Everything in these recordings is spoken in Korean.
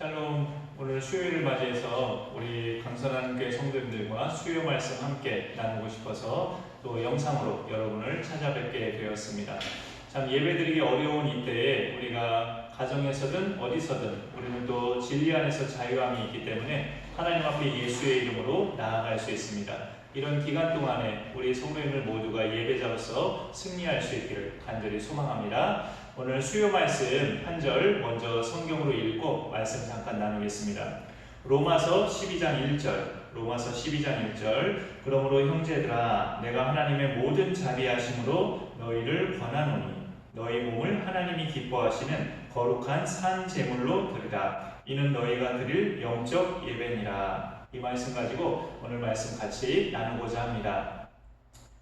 샬롬, 오늘 수요일을 맞이해서 우리 강선한 교회 성도님들과 수요 말씀 함께 나누고 싶어서 또 영상으로 여러분을 찾아뵙게 되었습니다. 참 예배드리기 어려운 이때에 우리가 가정에서든 어디서든 우리는 또 진리 안에서 자유함이 있기 때문에 하나님 앞에 예수의 이름으로 나아갈 수 있습니다. 이런 기간 동안에 우리 성도님들 모두가 예배자로서 승리할 수 있기를 간절히 소망합니다. 오늘 수요 말씀 한 절 먼저 성경으로 읽고 말씀 잠깐 나누겠습니다. 로마서 12장 1절, 로마서 12장 1절. 그러므로 형제들아, 내가 하나님의 모든 자비하심으로 너희를 권하노니 너희 몸을 하나님이 기뻐하시는 거룩한 산 제물로 드리라. 이는 너희가 드릴 영적 예배니라. 이 말씀 가지고 오늘 말씀 같이 나누고자 합니다.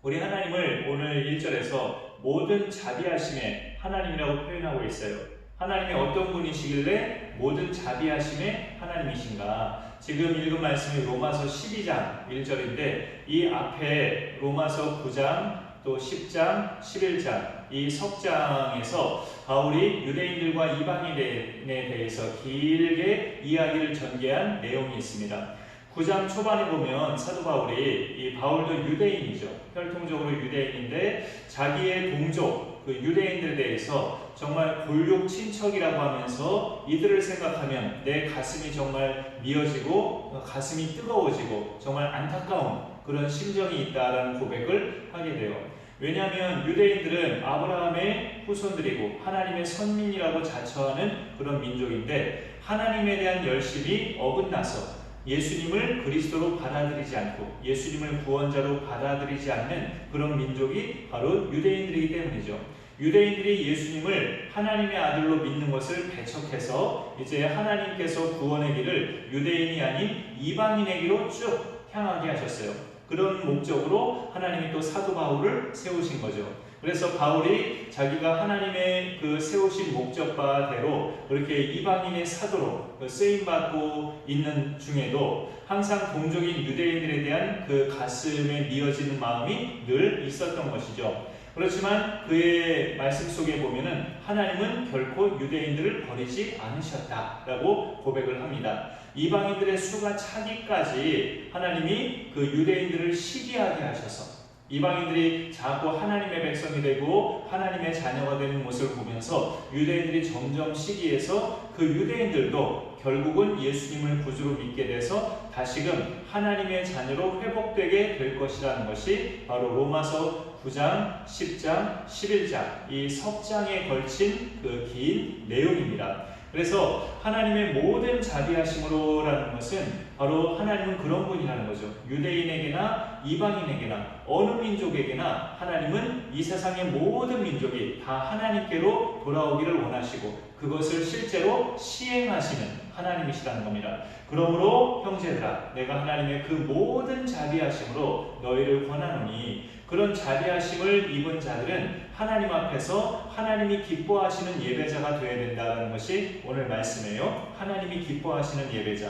우리 하나님을 오늘 1절에서 모든 자비하심의 하나님이라고 표현하고 있어요. 하나님이 어떤 분이시길래 모든 자비하심의 하나님이신가? 지금 읽은 말씀이 로마서 12장 1절인데 이 앞에 로마서 9장 또 10장, 11장 이 석장에서 바울이 유대인들과 이방인에 대해서 길게 이야기를 전개한 내용이 있습니다. 9장 초반에 보면 사도 바울이, 이 바울도 유대인이죠. 혈통적으로 유대인인데 자기의 동족, 그 유대인들에 대해서 정말 골육 친척이라고 하면서 이들을 생각하면 내 가슴이 정말 미어지고 가슴이 뜨거워지고 정말 안타까운 그런 심정이 있다라는 고백을 하게 돼요. 왜냐하면 유대인들은 아브라함의 후손들이고 하나님의 선민이라고 자처하는 그런 민족인데 하나님에 대한 열심이 어긋나서 예수님을 그리스도로 받아들이지 않고 예수님을 구원자로 받아들이지 않는 그런 민족이 바로 유대인들이기 때문이죠. 유대인들이 예수님을 하나님의 아들로 믿는 것을 배척해서 이제 하나님께서 구원의 길을 유대인이 아닌 이방인에게로 쭉 향하게 하셨어요. 그런 목적으로 하나님이 또 사도 바울을 세우신 거죠. 그래서 바울이 자기가 하나님의 그 세우신 목적바대로 그렇게 이방인의 사도로 쓰임받고 있는 중에도 항상 동족인 유대인들에 대한 그 가슴에 미어지는 마음이 늘 있었던 것이죠. 그렇지만 그의 말씀 속에 보면은 하나님은 결코 유대인들을 버리지 않으셨다라고 고백을 합니다. 이방인들의 수가 차기까지 하나님이 그 유대인들을 시기하게 하셔서 이방인들이 자꾸 하나님의 백성이 되고 하나님의 자녀가 되는 모습을 보면서 유대인들이 점점 시기해서 그 유대인들도 결국은 예수님을 구주로 믿게 돼서 다시금 하나님의 자녀로 회복되게 될 것이라는 것이 바로 로마서 9장, 10장, 11장 이 석장에 걸친 그 긴 내용입니다. 그래서 하나님의 모든 자비하심으로라는 것은 바로 하나님은 그런 분이라는 거죠. 유대인에게나 이방인에게나 어느 민족에게나 하나님은 이 세상의 모든 민족이 다 하나님께로 돌아오기를 원하시고 그것을 실제로 시행하시는 하나님이시라는 겁니다. 그러므로 형제들아, 내가 하나님의 그 모든 자비하심으로 너희를 권하노니 그런 자비하심을 입은 자들은 하나님 앞에서 하나님이 기뻐하시는 예배자가 되어야 된다는 것이 오늘 말씀이에요. 하나님이 기뻐하시는 예배자.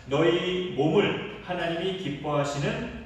너희 몸을 하나님이 기뻐하시는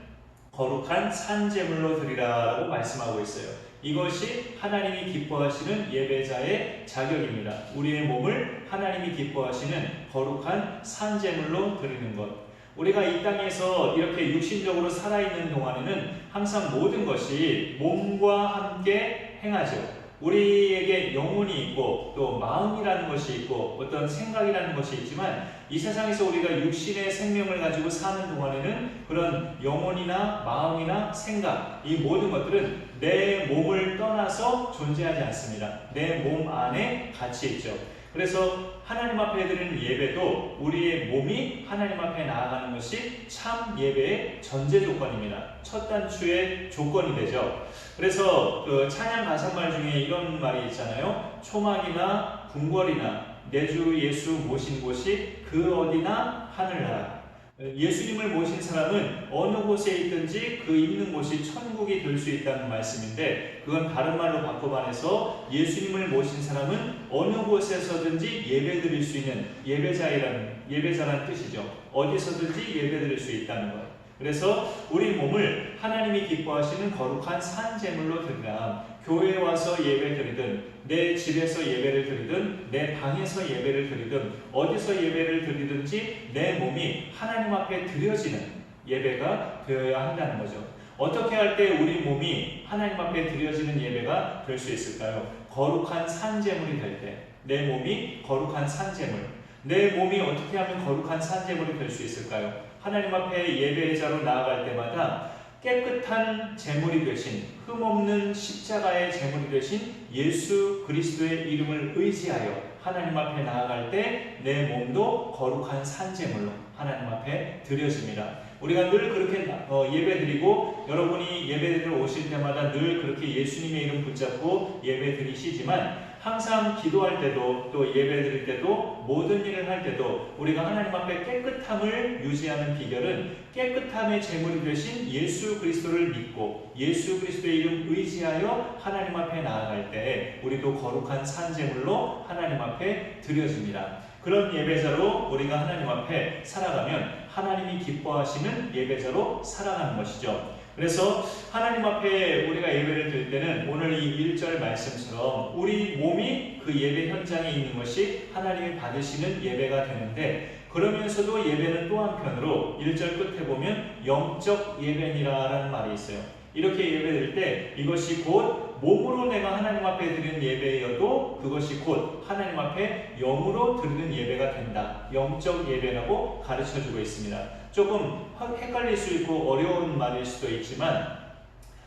거룩한 산제물로 드리라고 말씀하고 있어요. 이것이 하나님이 기뻐하시는 예배자의 자격입니다. 우리의 몸을 하나님이 기뻐하시는 거룩한 산제물로 드리는 것. 우리가 이 땅에서 이렇게 육신적으로 살아있는 동안에는 항상 모든 것이 몸과 함께 행하죠. 우리에게 영혼이 있고 또 마음이라는 것이 있고 어떤 생각이라는 것이 있지만 이 세상에서 우리가 육신의 생명을 가지고 사는 동안에는 그런 영혼이나 마음이나 생각 이 모든 것들은 내 몸을 떠나서 존재하지 않습니다. 내 몸 안에 같이 있죠. 그래서 하나님 앞에 드리는 예배도 우리의 몸이 하나님 앞에 나아가는 것이 참 예배의 전제 조건입니다. 첫 단추의 조건이 되죠. 그래서 그 찬양 가사말 중에 이런 말이 있잖아요. 초막이나 궁궐이나 내 주 예수 모신 곳이 그 어디나 하늘나라. 예수님을 모신 사람은 어느 곳에 있든지 그 있는 곳이 천국이 될 수 있다는 말씀인데 그건 다른 말로 바꿔반해서 예수님을 모신 사람은 어느 곳에서든지 예배드릴 수 있는 예배자라는 뜻이죠. 어디서든지 예배드릴 수 있다는 것. 그래서 우리 몸을 하나님이 기뻐하시는 거룩한 산 제물로 드리라. 교회에 와서 예배 드리든 내 집에서 예배를 드리든 내 방에서 예배를 드리든 어디서 예배를 드리든지 내 몸이 하나님 앞에 드려지는 예배가 되어야 한다는 거죠. 어떻게 할 때 우리 몸이 하나님 앞에 드려지는 예배가 될 수 있을까요? 거룩한 산 제물이 될 때, 내 몸이 거룩한 산 제물. 내 몸이 어떻게 하면 거룩한 산 제물이 될 수 있을까요? 하나님 앞에 예배자로 나아갈 때마다 깨끗한 제물이 되신, 흠없는 십자가의 제물이 되신 예수 그리스도의 이름을 의지하여 하나님 앞에 나아갈 때 내 몸도 거룩한 산 제물로 하나님 앞에 드려집니다. 우리가 늘 그렇게 예배드리고, 여러분이 예배드리러 오실 때마다 늘 그렇게 예수님의 이름 붙잡고 예배드리시지만, 항상 기도할 때도 또 예배드릴 때도 모든 일을 할 때도 우리가 하나님 앞에 깨끗함을 유지하는 비결은 깨끗함의 제물이 되신 예수 그리스도를 믿고 예수 그리스도의 이름 의지하여 하나님 앞에 나아갈 때 우리도 거룩한 산 제물로 하나님 앞에 드려집니다. 그런 예배자로 우리가 하나님 앞에 살아가면 하나님이 기뻐하시는 예배자로 살아가는 것이죠. 그래서 하나님 앞에 우리가 예배를 드릴 때는 오늘 이 1절 말씀처럼 우리 몸이 그 예배 현장에 있는 것이 하나님이 받으시는 예배가 되는데, 그러면서도 예배는 또 한편으로 1절 끝에 보면 영적 예배니라라는 말이 있어요. 이렇게 예배드릴 때 이것이 곧 몸으로 내가 하나님 앞에 드리는 예배여도 그것이 곧 하나님 앞에 영으로 드리는 예배가 된다. 영적 예배라고 가르쳐주고 있습니다. 조금 헷갈릴 수 있고 어려운 말일 수도 있지만,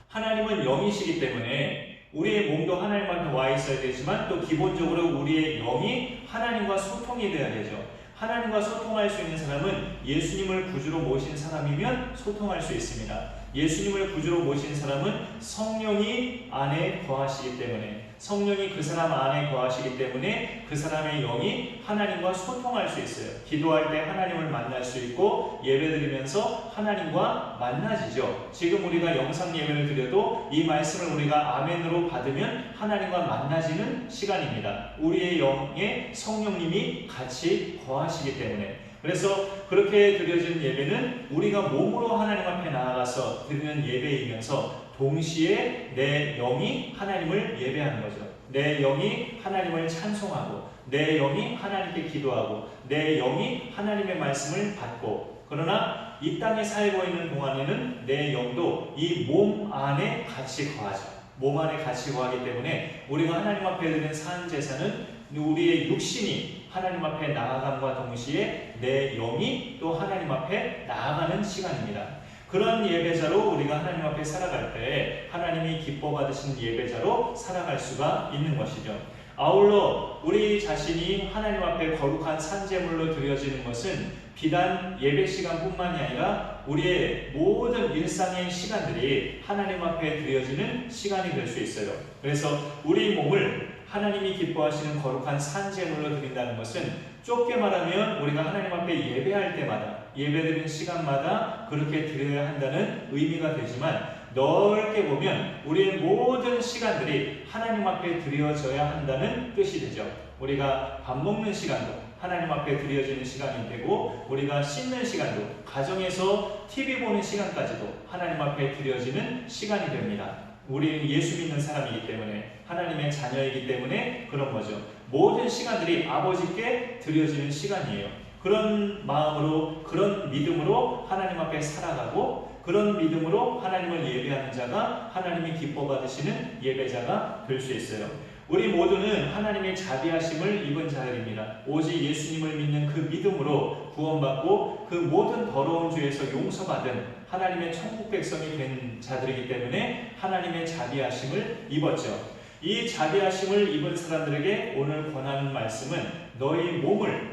하나님은 영이시기 때문에 우리의 몸도 하나님 앞에 와 있어야 되지만 또 기본적으로 우리의 영이 하나님과 소통이 돼야 되죠. 하나님과 소통할 수 있는 사람은 예수님을 구주로 모신 사람이면 소통할 수 있습니다. 예수님을 구주로 모신 사람은 성령이 안에 거하시기 때문에, 성령이 그 사람 안에 거하시기 때문에 그 사람의 영이 하나님과 소통할 수 있어요. 기도할 때 하나님을 만날 수 있고 예배드리면서 하나님과 만나지죠. 지금 우리가 영상 예배를 드려도 이 말씀을 우리가 아멘으로 받으면 하나님과 만나지는 시간입니다. 우리의 영에 성령님이 같이 거하시기 때문에. 그래서 그렇게 드려진 예배는 우리가 몸으로 하나님 앞에 나아가서 드리는 예배이면서 동시에 내 영이 하나님을 예배하는 거죠. 내 영이 하나님을 찬송하고 내 영이 하나님께 기도하고 내 영이 하나님의 말씀을 받고, 그러나 이 땅에 살고 있는 동안에는 내 영도 이 몸 안에 같이 거하죠. 몸 안에 같이 거하기 때문에 우리가 하나님 앞에 드리는 산 제사는 우리의 육신이 하나님 앞에 나아감과 동시에 내 영이 또 하나님 앞에 나아가는 시간입니다. 그런 예배자로 우리가 하나님 앞에 살아갈 때 하나님이 기뻐 받으시는 예배자로 살아갈 수가 있는 것이죠. 아울러 우리 자신이 하나님 앞에 거룩한 산제물로 드려지는 것은 비단 예배 시간뿐만이 아니라 우리의 모든 일상의 시간들이 하나님 앞에 드려지는 시간이 될 수 있어요. 그래서 우리 몸을 하나님이 기뻐하시는 거룩한 산제물로 드린다는 것은 좁게 말하면 우리가 하나님 앞에 예배할 때마다, 예배드리는 시간마다 그렇게 드려야 한다는 의미가 되지만, 넓게 보면 우리의 모든 시간들이 하나님 앞에 드려져야 한다는 뜻이 되죠. 우리가 밥 먹는 시간도 하나님 앞에 드려지는 시간이 되고, 우리가 씻는 시간도, 가정에서 TV 보는 시간까지도 하나님 앞에 드려지는 시간이 됩니다. 우리는 예수 믿는 사람이기 때문에, 하나님의 자녀이기 때문에 그런 거죠. 모든 시간들이 아버지께 드려지는 시간이에요. 그런 마음으로, 그런 믿음으로 하나님 앞에 살아가고, 그런 믿음으로 하나님을 예배하는 자가 하나님이 기뻐 받으시는 예배자가 될 수 있어요. 우리 모두는 하나님의 자비하심을 입은 자들입니다. 오직 예수님을 믿는 그 믿음으로 구원받고 그 모든 더러운 죄에서 용서받은 하나님의 천국 백성이 된 자들이기 때문에 하나님의 자비하심을 입었죠. 이 자비하심을 입은 사람들에게 오늘 권하는 말씀은 너희 몸을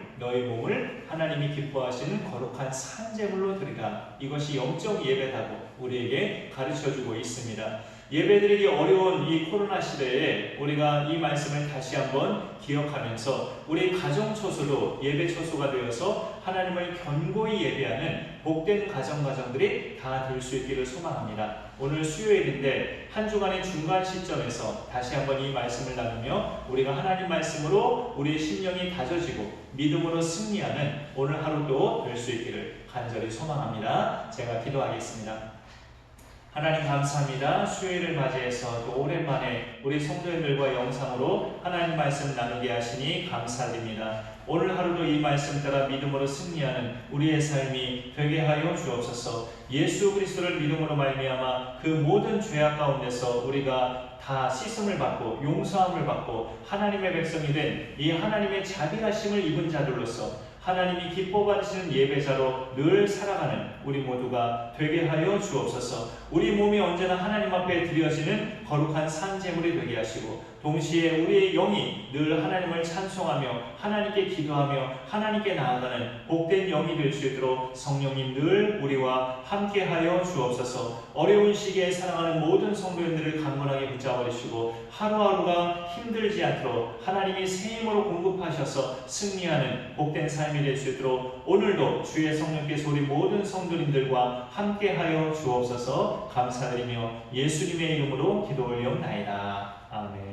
하나님이 기뻐하시는 거룩한 산제물로 드리라. 이것이 영적 예배다고 우리에게 가르쳐주고 있습니다. 예배드리기 어려운 이 코로나 시대에 우리가 이 말씀을 다시 한번 기억하면서 우리 가정 초소도 예배 초소가 되어서 하나님을 견고히 예배하는 복된 가정들이 다 될 수 있기를 소망합니다. 오늘 수요일인데 한 주간의 중간 시점에서 다시 한번 이 말씀을 나누며 우리가 하나님 말씀으로 우리의 심령이 다져지고 믿음으로 승리하는 오늘 하루도 될 수 있기를 간절히 소망합니다. 제가 기도하겠습니다. 하나님 감사합니다. 수요일을 맞이해서 또 오랜만에 우리 성도님들과 영상으로 하나님 말씀 나누게 하시니 감사드립니다. 오늘 하루도 이 말씀 따라 믿음으로 승리하는 우리의 삶이 되게 하여 주옵소서. 예수 그리스도를 믿음으로 말미암아 그 모든 죄악 가운데서 우리가 다 씻음을 받고 용서함을 받고 하나님의 백성이 된 이 하나님의 자비하심을 입은 자들로서 하나님이 기뻐 받으시는 예배자로 늘 살아가는 우리 모두가 되게 하여 주옵소서. 우리 몸이 언제나 하나님 앞에 드려지는 거룩한 산제물이 되게 하시고 동시에 우리의 영이 늘 하나님을 찬송하며 하나님께 기도하며 하나님께 나아가는 복된 영이 될 수 있도록 성령님 늘 우리와 함께 하여 주옵소서. 어려운 시기에 사랑하는 모든 성도님들을 강건하게 붙잡아주시고 하루하루가 힘들지 않도록 하나님이 새 힘으로 공급하셔서 승리하는 복된 삶이 될 수 있도록 오늘도 주의 성령께서 우리 모든 성도님들과 함께 하여 주옵소서. 감사드리며 예수님의 이름으로 기도 올리옵나이다. 아멘.